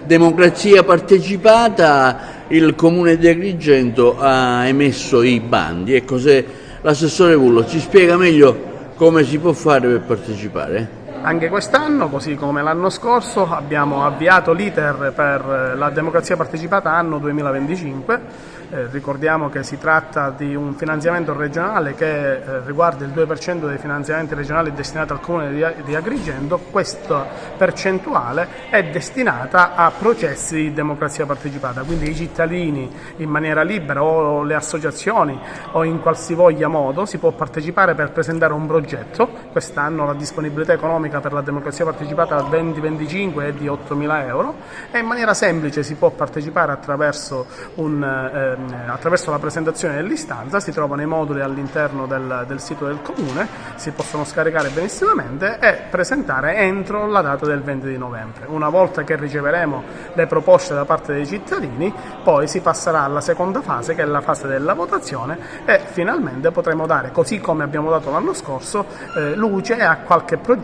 democrazia partecipata, il Comune di Agrigento ha emesso i bandi. Ecco, se l'assessore Vullo ci spiega meglio come si può fare per partecipare. Anche quest'anno, così come l'anno scorso, abbiamo avviato l'iter per la democrazia partecipata anno 2025. Ricordiamo che si tratta di un finanziamento regionale che riguarda il 2% dei finanziamenti regionali destinati al Comune di Agrigento. Questa percentuale è destinata a processi di democrazia partecipata, quindi i cittadini in maniera libera o le associazioni o in qualsivoglia modo si può partecipare per presentare un progetto. Quest'anno la disponibilità economica per la democrazia partecipata al 2025 è di 8.000 euro e in maniera semplice si può partecipare attraverso la presentazione dell'istanza. Si trovano i moduli all'interno del sito del Comune, si possono scaricare benissimamente e presentare entro la data del 20 di novembre. Una volta che riceveremo le proposte da parte dei cittadini, poi si passerà alla seconda fase, che è la fase della votazione, e finalmente potremo dare, così come abbiamo dato l'anno scorso, luce a qualche progetto